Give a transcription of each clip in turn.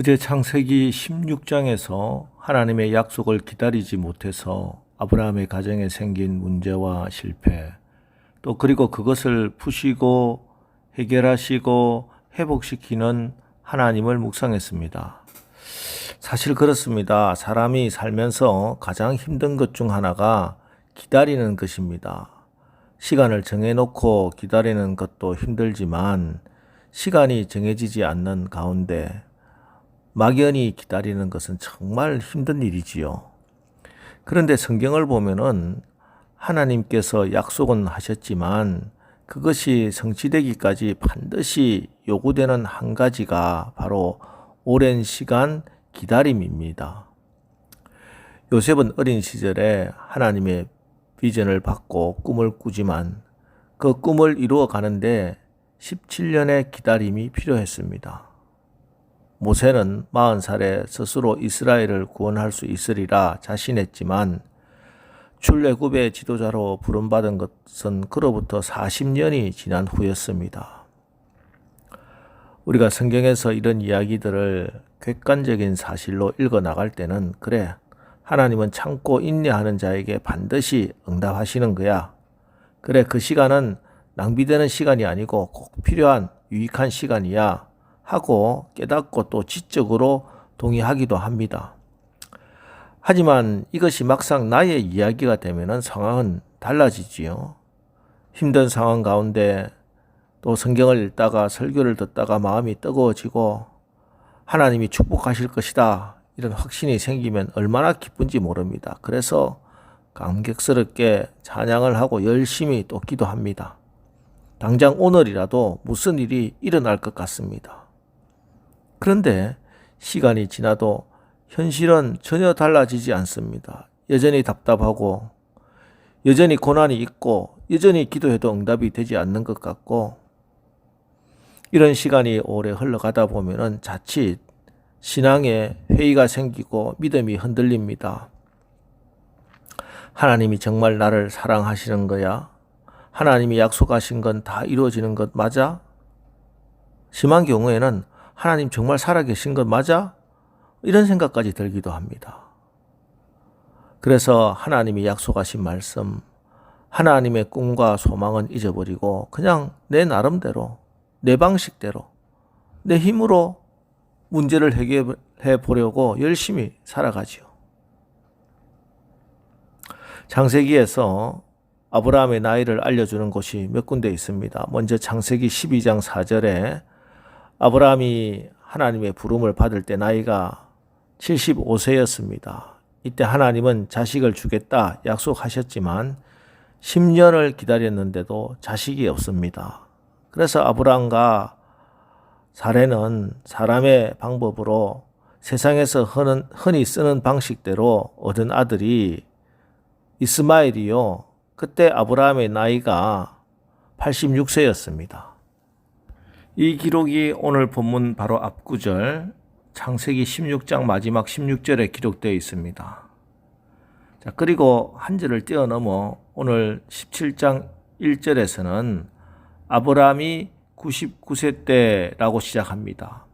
어제 창세기 16장에서 하나님의 약속을 기다리지 못해서 아브라함의 가정에 생긴 문제와 실패, 또 그리고 그것을 푸시고 해결하시고 회복시키는 하나님을 묵상했습니다. 사실 그렇습니다. 사람이 살면서 가장 힘든 것 중 하나가 기다리는 것입니다. 시간을 정해놓고 기다리는 것도 힘들지만 시간이 정해지지 않는 가운데 막연히 기다리는 것은 정말 힘든 일이지요. 그런데 성경을 보면은 하나님께서 약속은 하셨지만 그것이 성취되기까지 반드시 요구되는 한 가지가 바로 오랜 시간 기다림입니다. 요셉은 어린 시절에 하나님의 비전을 받고 꿈을 꾸지만 그 꿈을 이루어 가는데 17년의 기다림이 필요했습니다. 모세는 40살에 스스로 이스라엘을 구원할 수 있으리라 자신했지만 출애굽의 지도자로 부름받은 것은 그로부터 40년이 지난 후였습니다. 우리가 성경에서 이런 이야기들을 객관적인 사실로 읽어 나갈 때는 그래, 하나님은 참고 인내하는 자에게 반드시 응답하시는 거야. 그래, 그 시간은 낭비되는 시간이 아니고 꼭 필요한 유익한 시간이야 하고 깨닫고 또 지적으로 동의하기도 합니다. 하지만 이것이 막상 나의 이야기가 되면 상황은 달라지지요. 힘든 상황 가운데 또 성경을 읽다가 설교를 듣다가 마음이 뜨거워지고 하나님이 축복하실 것이다 이런 확신이 생기면 얼마나 기쁜지 모릅니다. 그래서 감격스럽게 찬양을 하고 열심히 또 기도합니다. 당장 오늘이라도 무슨 일이 일어날 것 같습니다. 그런데 시간이 지나도 현실은 전혀 달라지지 않습니다. 여전히 답답하고 여전히 고난이 있고 여전히 기도해도 응답이 되지 않는 것 같고 이런 시간이 오래 흘러가다 보면은 자칫 신앙에 회의가 생기고 믿음이 흔들립니다. 하나님이 정말 나를 사랑하시는 거야? 하나님이 약속하신 건 다 이루어지는 것 맞아? 심한 경우에는 하나님 정말 살아계신 것 맞아? 이런 생각까지 들기도 합니다. 그래서 하나님이 약속하신 말씀, 하나님의 꿈과 소망은 잊어버리고 그냥 내 나름대로, 내 방식대로, 내 힘으로 문제를 해결해 보려고 열심히 살아가지요. 창세기에서 아브라함의 나이를 알려주는 곳이 몇 군데 있습니다. 먼저 창세기 12장 4절에 아브라함이 하나님의 부름을 받을 때 나이가 75세였습니다. 이때 하나님은 자식을 주겠다 약속하셨지만 10년을 기다렸는데도 자식이 없습니다. 그래서 아브라함과 사레는 사람의 방법으로 세상에서 흔히 쓰는 방식대로 얻은 아들이 이스마엘이요. 그때 아브라함의 나이가 86세였습니다. 이 기록이 오늘 본문 바로 앞구절 창세기 16장 마지막 16절에 기록되어 있습니다. 자, 그리고 한 절을 뛰어넘어 오늘 17장 1절에서는 아브라함이 99세 때라고 시작합니다.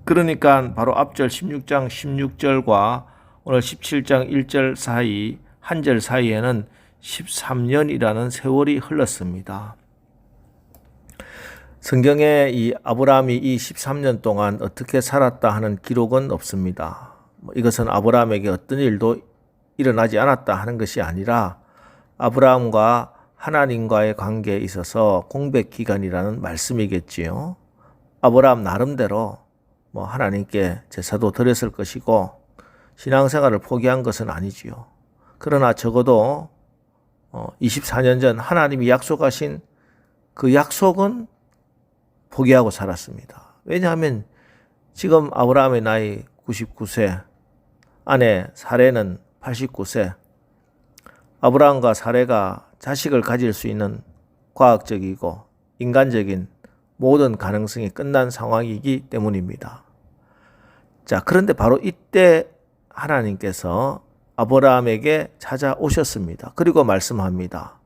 그러니까 바로 앞절 16장 16절과 오늘 17장 1절 사이 한 절 사이에는 13년이라는 세월이 흘렀습니다. 성경에 이 아브라함이 이 13년 동안 어떻게 살았다 하는 기록은 없습니다. 이것은 아브라함에게 어떤 일도 일어나지 않았다 하는 것이 아니라 아브라함과 하나님과의 관계에 있어서 공백 기간이라는 말씀이겠지요. 아브라함 나름대로 하나님께 제사도 드렸을 것이고 신앙생활을 포기한 것은 아니지요. 그러나 적어도 24년 전 하나님이 약속하신 그 약속은 포기하고 살았습니다. 왜냐하면 지금 아브라함의 나이 99세, 아내 사레는 89세, 아브라함과 사레가 자식을 가질 수 있는 과학적이고 인간적인 모든 가능성이 끝난 상황이기 때문입니다. 자, 그런데 바로 이때 하나님께서 아브라함에게 찾아오셨습니다. 그리고 말씀합니다.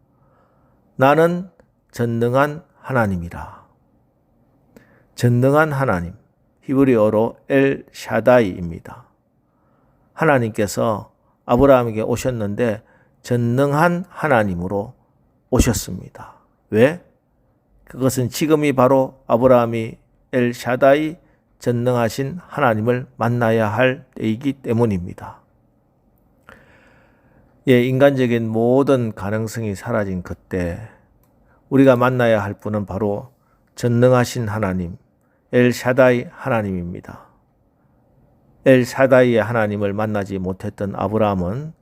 나는 전능한 하나님이라. 전능한 하나님, 히브리어로 엘 샤다이입니다. 하나님께서 아브라함에게 오셨는데 전능한 하나님으로 오셨습니다. 왜? 그것은 지금이 바로 아브라함이 엘 샤다이 전능하신 하나님을 만나야 할 때이기 때문입니다. 예, 인간적인 모든 가능성이 사라진 그때 우리가 만나야 할 분은 바로 전능하신 하나님, 엘 샤다이 하나님입니다. 엘 샤다이의 하나님을 만나지 못했던 아브라함은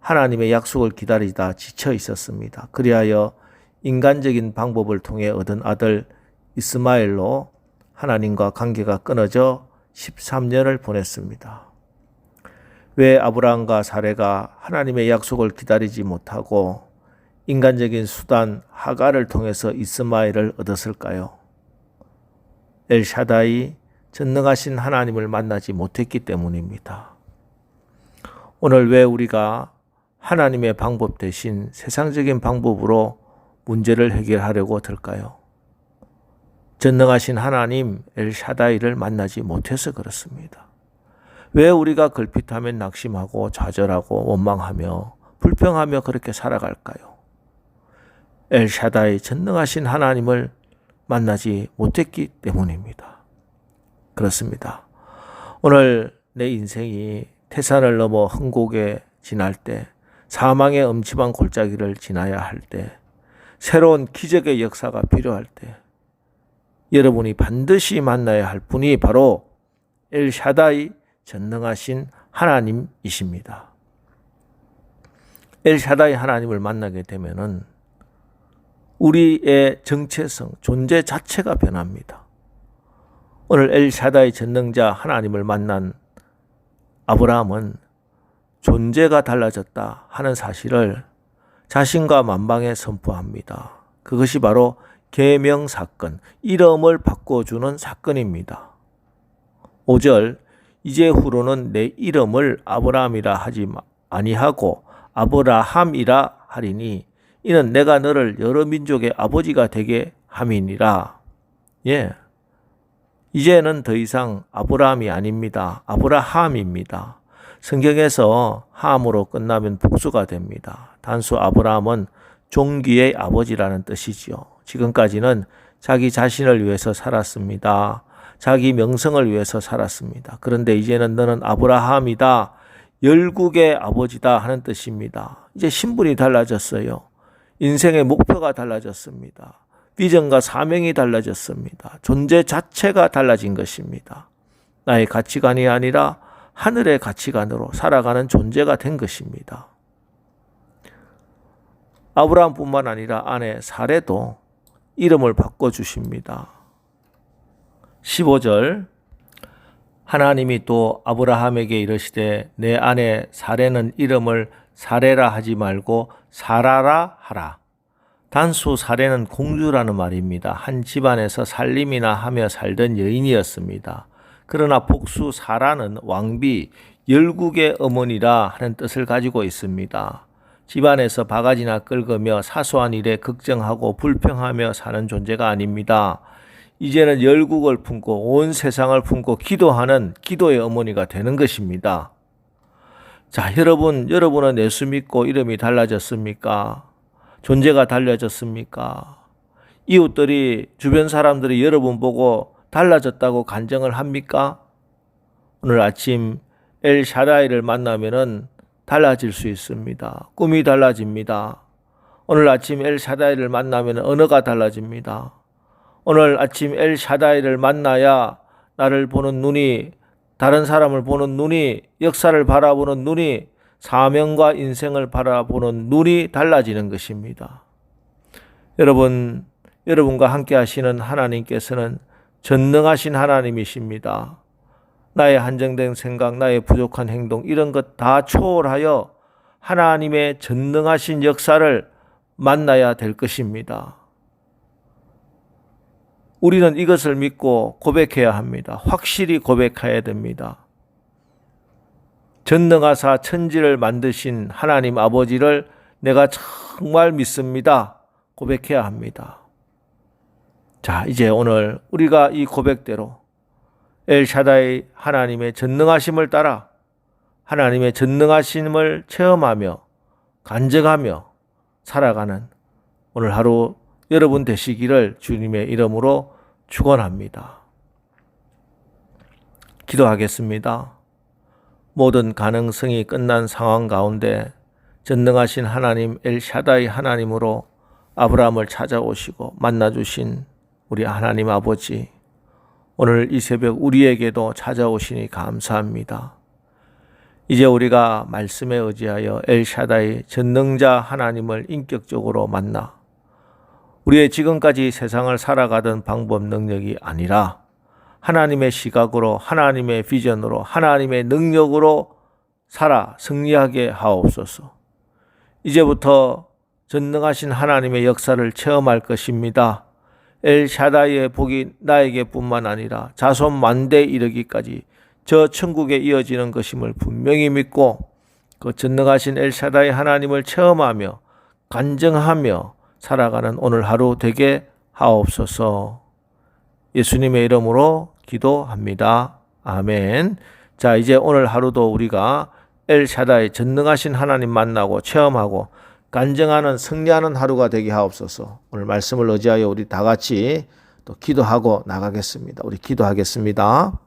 하나님의 약속을 기다리다 지쳐 있었습니다. 그리하여 인간적인 방법을 통해 얻은 아들 이스마엘로 하나님과 관계가 끊어져 13년을 보냈습니다. 왜 아브라함과 사레가 하나님의 약속을 기다리지 못하고 인간적인 수단 하갈을 통해서 이스마엘을 얻었을까요? 엘샤다이 전능하신 하나님을 만나지 못했기 때문입니다. 오늘 왜 우리가 하나님의 방법 대신 세상적인 방법으로 문제를 해결하려고 들까요? 전능하신 하나님 엘샤다이를 만나지 못해서 그렇습니다. 왜 우리가 걸핏하면 낙심하고 좌절하고 원망하며 불평하며 그렇게 살아갈까요? 엘샤다이 전능하신 하나님을 만나지 못했기 때문입니다. 그렇습니다. 오늘 내 인생이 태산을 넘어 흥곡에 지날 때, 사망의 엄침한 골짜기를 지나야 할 때, 새로운 기적의 역사가 필요할 때 여러분이 반드시 만나야 할 분이 바로 엘샤다이 전능하신 하나님이십니다. 엘샤다이 하나님을 만나게 되면은 우리의 정체성, 존재 자체가 변합니다. 오늘 엘샤다이 전능자 하나님을 만난 아브라함은 존재가 달라졌다 하는 사실을 자신과 만방에 선포합니다. 그것이 바로 계명 사건, 이름을 바꿔주는 사건입니다. 5절, 이제후로는 내 이름을 아브라함이라 하지 아니하고 아브라함이라 하리니 이는 내가 너를 여러 민족의 아버지가 되게 함이니라. 예, 이제는 더 이상 아브라함이 아닙니다. 아브라함입니다. 성경에서 함으로 끝나면 복수가 됩니다. 단수 아브라함은 종기의 아버지라는 뜻이지요. 지금까지는 자기 자신을 위해서 살았습니다. 자기 명성을 위해서 살았습니다. 그런데 이제는 너는 아브라함이다. 열국의 아버지다 하는 뜻입니다. 이제 신분이 달라졌어요. 인생의 목표가 달라졌습니다. 비전과 사명이 달라졌습니다. 존재 자체가 달라진 것입니다. 나의 가치관이 아니라 하늘의 가치관으로 살아가는 존재가 된 것입니다. 아브라함뿐만 아니라 아내 사레도 이름을 바꿔주십니다. 15절, 하나님이 또 아브라함에게 이르시되 내 아내 사레는 이름을 사레라 하지 말고 사라라 하라. 단수 사레는 공주라는 말입니다. 한 집안에서 살림이나 하며 살던 여인이었습니다. 그러나 복수 사라는 왕비, 열국의 어머니라 하는 뜻을 가지고 있습니다. 집안에서 바가지나 긁으며 사소한 일에 걱정하고 불평하며 사는 존재가 아닙니다. 이제는 열국을 품고 온 세상을 품고 기도하는 기도의 어머니가 되는 것입니다. 자, 여러분은 예수 믿고 이름이 달라졌습니까? 존재가 달라졌습니까? 이웃들이, 주변 사람들이 여러분 보고 달라졌다고 간증을 합니까? 오늘 아침 엘샤다이를 만나면은 달라질 수 있습니다. 꿈이 달라집니다. 오늘 아침 엘샤다이를 만나면 언어가 달라집니다. 오늘 아침 엘샤다이를 만나야 나를 보는 눈이, 다른 사람을 보는 눈이, 역사를 바라보는 눈이, 사명과 인생을 바라보는 눈이 달라지는 것입니다. 여러분과 함께 하시는 하나님께서는 전능하신 하나님이십니다. 나의 한정된 생각, 나의 부족한 행동, 이런 것 다 초월하여 하나님의 전능하신 역사를 만나야 될 것입니다. 우리는 이것을 믿고 고백해야 합니다. 확실히 고백해야 됩니다. 전능하사 천지를 만드신 하나님 아버지를 내가 정말 믿습니다. 고백해야 합니다. 자, 이제 오늘 우리가 이 고백대로 엘샤다이 하나님의 전능하심을 따라 하나님의 전능하심을 체험하며 간증하며 살아가는 오늘 하루 여러분 되시기를 주님의 이름으로 축원합니다. 기도하겠습니다. 모든 가능성이 끝난 상황 가운데 전능하신 하나님 엘샤다이 하나님으로 아브라함을 찾아오시고 만나주신 우리 하나님 아버지, 오늘 이 새벽 우리에게도 찾아오시니 감사합니다. 이제 우리가 말씀에 의지하여 엘샤다이 전능자 하나님을 인격적으로 만나 우리의 지금까지 세상을 살아가던 방법 능력이 아니라 하나님의 시각으로 하나님의 비전으로 하나님의 능력으로 살아 승리하게 하옵소서. 이제부터 전능하신 하나님의 역사를 체험할 것입니다. 엘샤다이의 복이 나에게 뿐만 아니라 자손 만대에 이르기까지 저 천국에 이어지는 것임을 분명히 믿고 그 전능하신 엘샤다이 하나님을 체험하며 간증하며 살아가는 오늘 하루 되게 하옵소서. 예수님의 이름으로 기도합니다. 아멘. 자, 이제 오늘 하루도 우리가 엘샤다이 전능하신 하나님 만나고 체험하고 간증하는 승리하는 하루가 되게 하옵소서. 오늘 말씀을 의지하여 우리 다 같이 또 기도하고 나가겠습니다. 우리 기도하겠습니다.